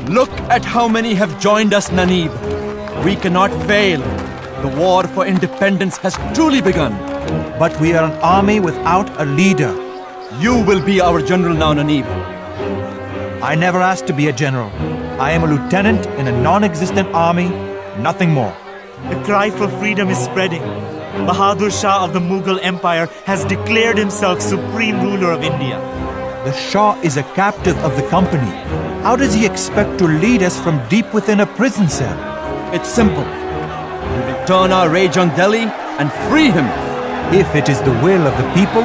Look at how many have joined us, Nanib. We cannot fail. The war for independence has truly begun. But we are an army without a leader. You will be our general now, Nanib. I never asked to be a general. I am a lieutenant in a non-existent army, nothing more. The cry for freedom is spreading. Bahadur Shah of the Mughal Empire has declared himself supreme ruler of India. The Shah is a captive of the company. How does he expect to lead us from deep within a prison cell? It's simple. We will turn our rage on Delhi and free him. If it is the will of the people,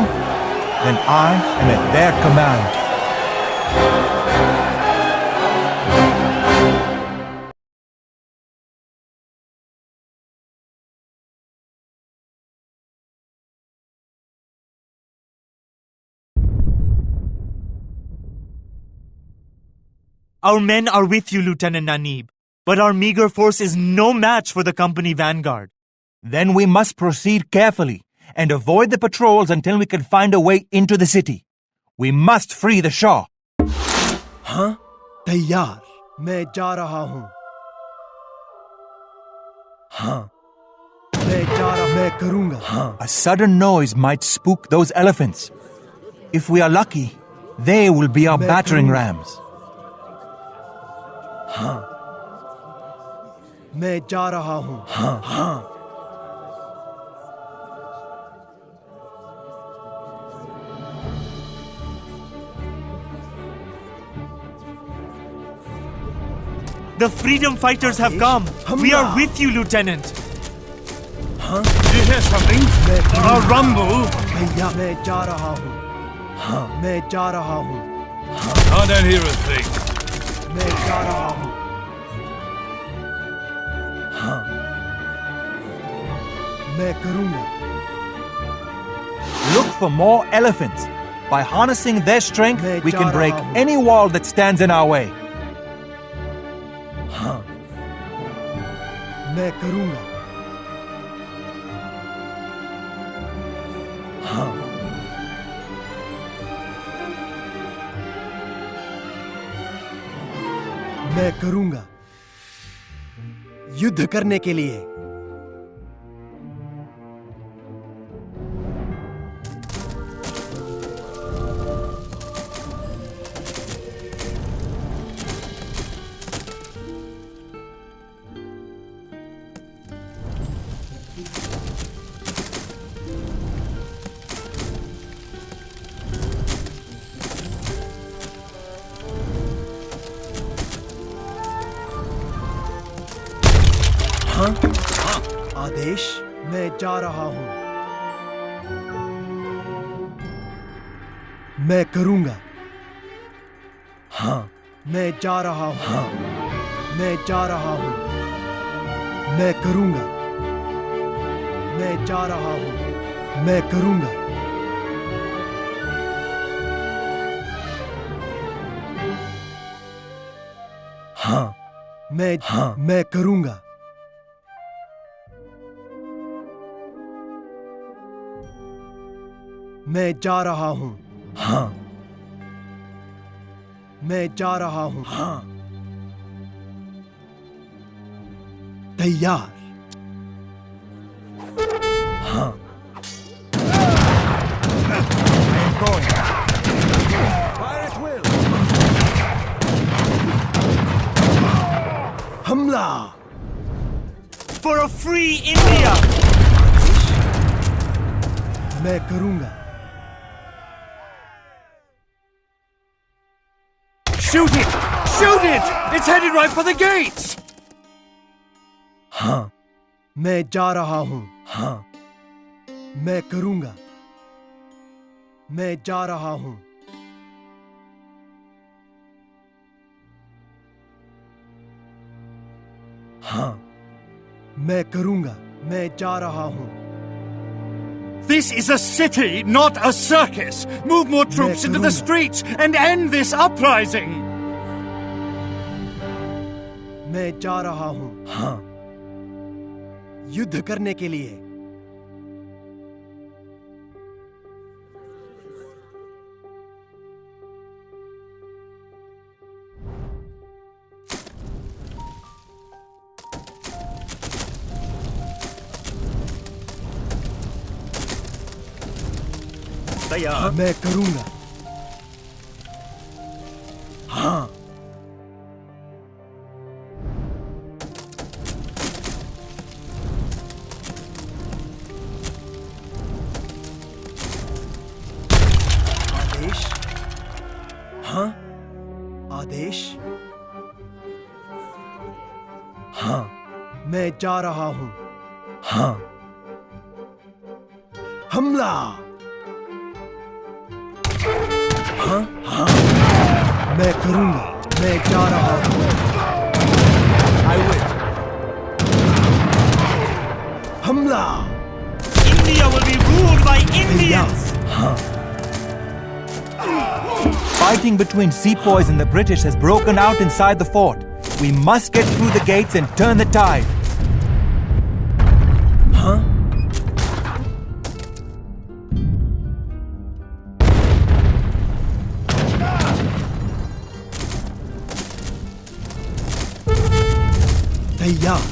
then I am at their command. Our men are with you, Lieutenant Nanib, but our meager force is no match for the company vanguard. Then we must proceed carefully and avoid the patrols until we can find a way into the city. We must free the Shah. हाँ? तैयार मैं जा रहा हूँ हाँ मैं करूँगा हाँ A sudden noise might spook those elephants. If we are lucky, they will be our battering rams. हाँ मैं जा रहा हूँ हाँ The freedom fighters have come. We are with you, Lieutenant. Did you hear something? A rumble? भैया मैं जा रहा हूँ हाँ मैं जा रहा हूँ I don't hear a thing. मैं जा रहा हूँ हाँ मैं करूँगा Look for more elephants. By harnessing their strength, we can break any wall that stands in our way. हाँ मैं करूँगा हाँ मैं करूँगा युद्ध करने के लिए हाँ आदेश मैं जा रहा हूँ मैं करूँगा हाँ मैं जा रहा हूँ हाँ मैं जा रहा हूँ मैं करूँगा मैं जा रहा हूँ मैं करूँगा हाँ मैं करूँगा मैं जा रहा हूँ हाँ मैं जा रहा हूँ हाँ तैयार हाँ हमला For a free India! मैं करूँगा Shoot it! Shoot it! It's headed right for the gates! हाँ मैं जा रहा हूँ हाँ मैं करूँगा मैं जा रहा हूँ हाँ मैं करूँगा मैं जा रहा हूँ This is a city, not a circus! Move more troops into the streets and end this uprising! मैं जा रहा हूँ हाँ युद्ध करने के लिए तैयार। मैं करूंगा। हाँ। आदेश। हाँ। आदेश। हाँ। मैं जा रहा हूं। हाँ। हमला। हाँ हाँ मैं करूंगा। मैं जा रहा हूं। I will. हमला। India will be ruled by Indians. हाँ। Fighting between sepoys and the British has broken out inside the fort. We must get through the gates and turn the tide. हाँ। तैयार।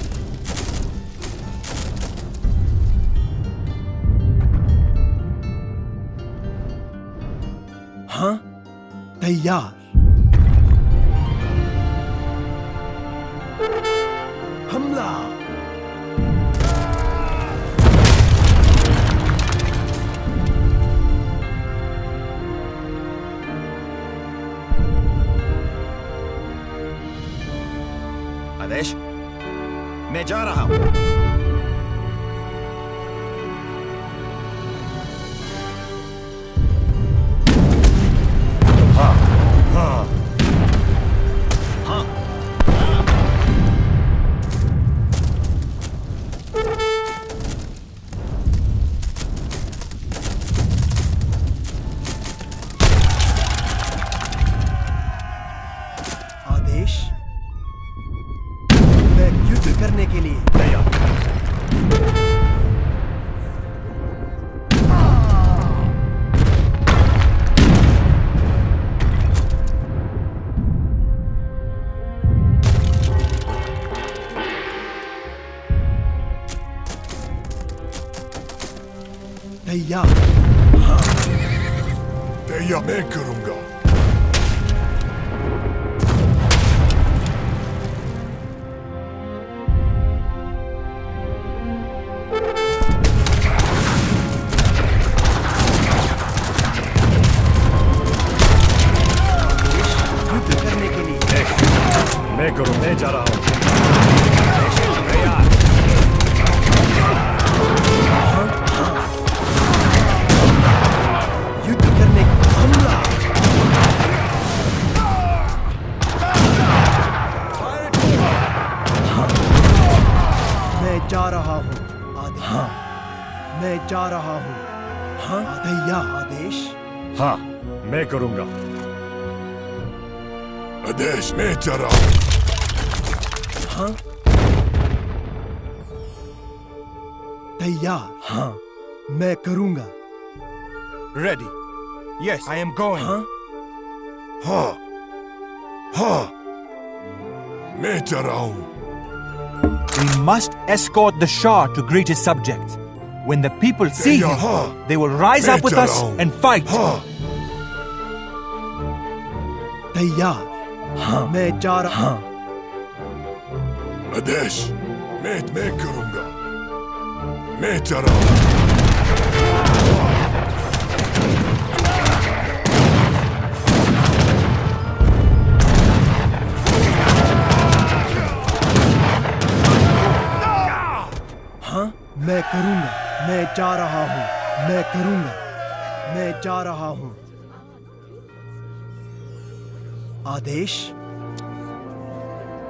हाँ। तैयार। हमला। आदेश, मैं जा रहा हूं। हाँ, हाँ, हाँ। आदेश। मैं युद्ध करने के लिए तैयार। तैयार। तैयार मैं करूंगा। युद्ध करने के लिए मैं करूं, मैं जा रहा हूं। युद्ध करने हमला। हाँ। मैं जा रहा हूं। आदेश। हाँ। मैं जा रहा हूं। हाँ। तैयार। आदेश। हाँ, मैं करूंगा। आदेश, मैं जा रहा हूं। हाँ। तैयार। हाँ। मैं करूंगा। Ready. Yes, I am going. हाँ। हाँ, हाँ, मैं जा रहा हूं। We must escort the Shah to greet his subjects. When the people see him, हाँ, they will rise मैं up with जा us रहा हूं। and fight. हाँ, तैयार। हाँ। मैं जा रहा। हाँ। आदेश, मैं करूंगा। मैं जा रहा हूं। हाँ। मैं करूंगा। मैं जा रहा हूं। मैं करूंगा। मैं जा रहा हूं। आदेश।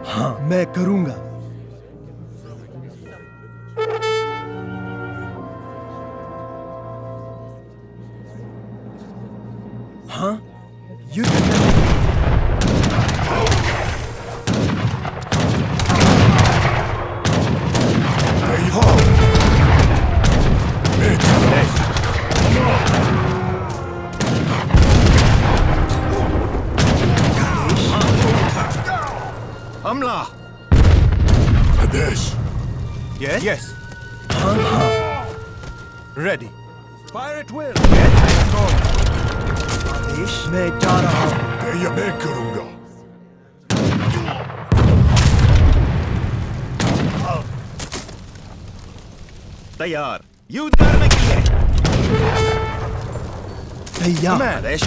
हाँ। मैं करूंगा। हाँ। युद्ध करने हाँ, मैं जा रहा हूं। हमला! आदेश, Yes? Yes. हाँ हाँ Ready. Fire at will. आदेश मैं जा रहा हूँ मैं करूंगा. तैयार. युद्ध करने के लिए. तैयार आदेश.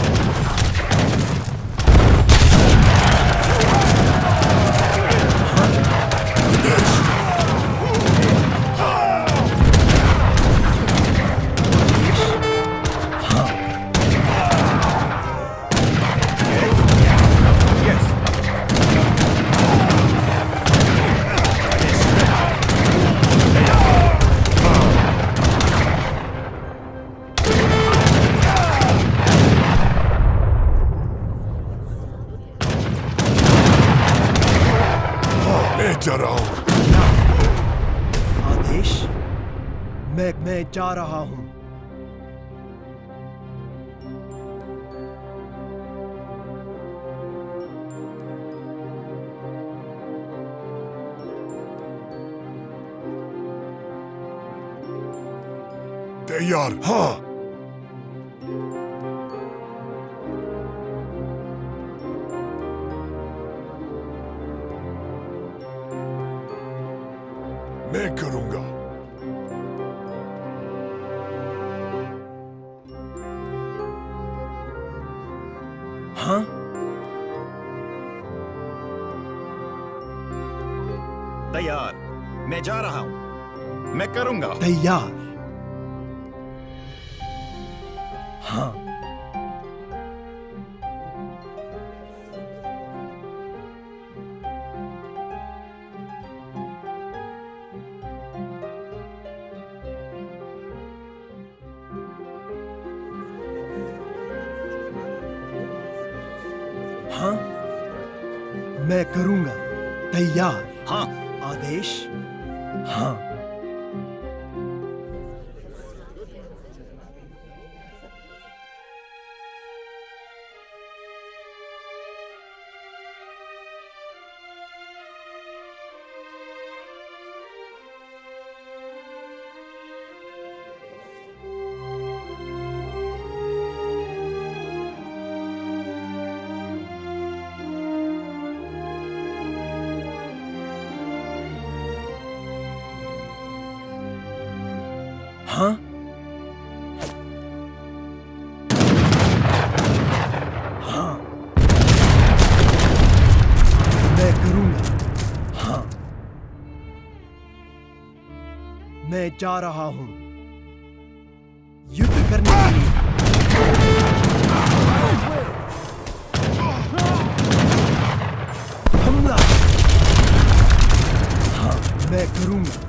जा रहा हूं. आदेश मैं जा रहा हूँ तैयार. हाँ. मैं करूंगा. हाँ तैयार. मैं जा रहा हूं. मैं करूंगा. तैयार हाँ हाँ मैं करूंगा. तैयार. हाँ. आदेश हाँ हाँ हाँ मैं करूंगा. हाँ मैं जा रहा हूं युद्ध करने के लिए. हमला. हाँ मैं करूंगा.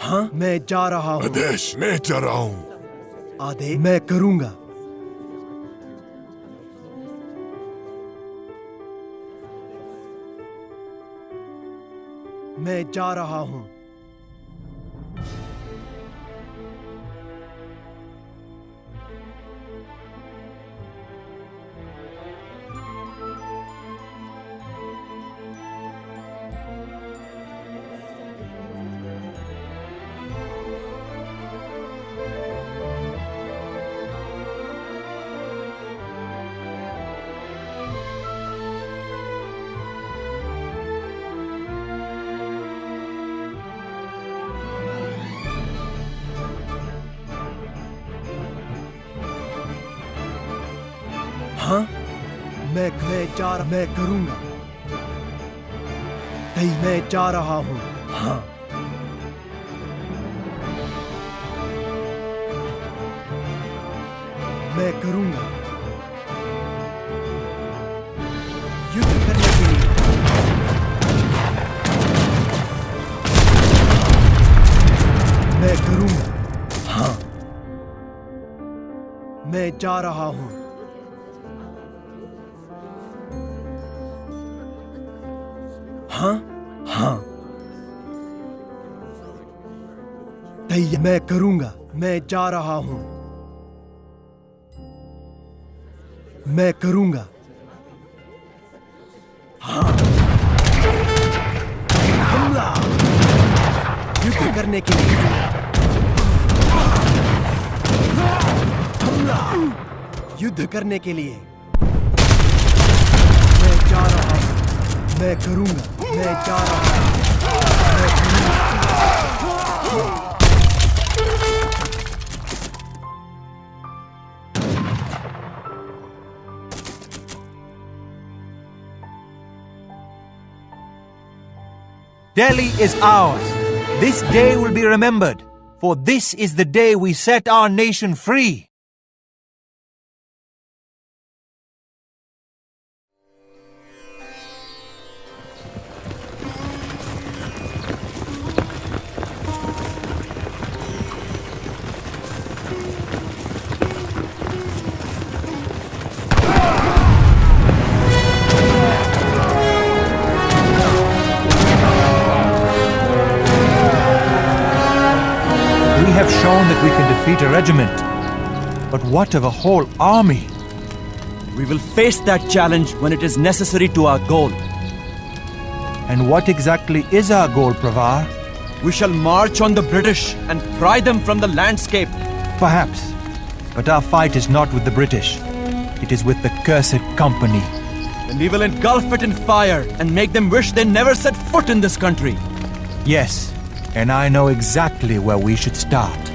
हाँ मैं जा रहा हूँ. आदेश. मैं जा रहा हूं. आदेश मैं करूंगा. मैं जा रहा हूं. हाँ मैं करूंगा. मैं जा रहा हूं. हाँ मैं करूंगा. युद्ध करने के लिए. मैं करूंगा. हाँ मैं जा रहा हूं. हाँ हाँ मैं करूंगा। मैं जा रहा हूं। मैं करूंगा। हाँ। हमला। युद्ध करने के लिए। हमला। युद्ध करने के लिए। मैं जा रहा हूं। मैं करूंगा। मैं जा रहा हूं। मैं करूंगा। Delhi is ours. This day will be remembered, for this is the day we set our nation free. We have shown that we can defeat a regiment. But what of a whole army? We will face that challenge when it is necessary to our goal. And what exactly is our goal, Pravar? We shall march on the British and pry them from the landscape. Perhaps. But our fight is not with the British. It is with the cursed company. And we will engulf it in fire and make them wish they never set foot in this country. Yes, and I know exactly where we should start.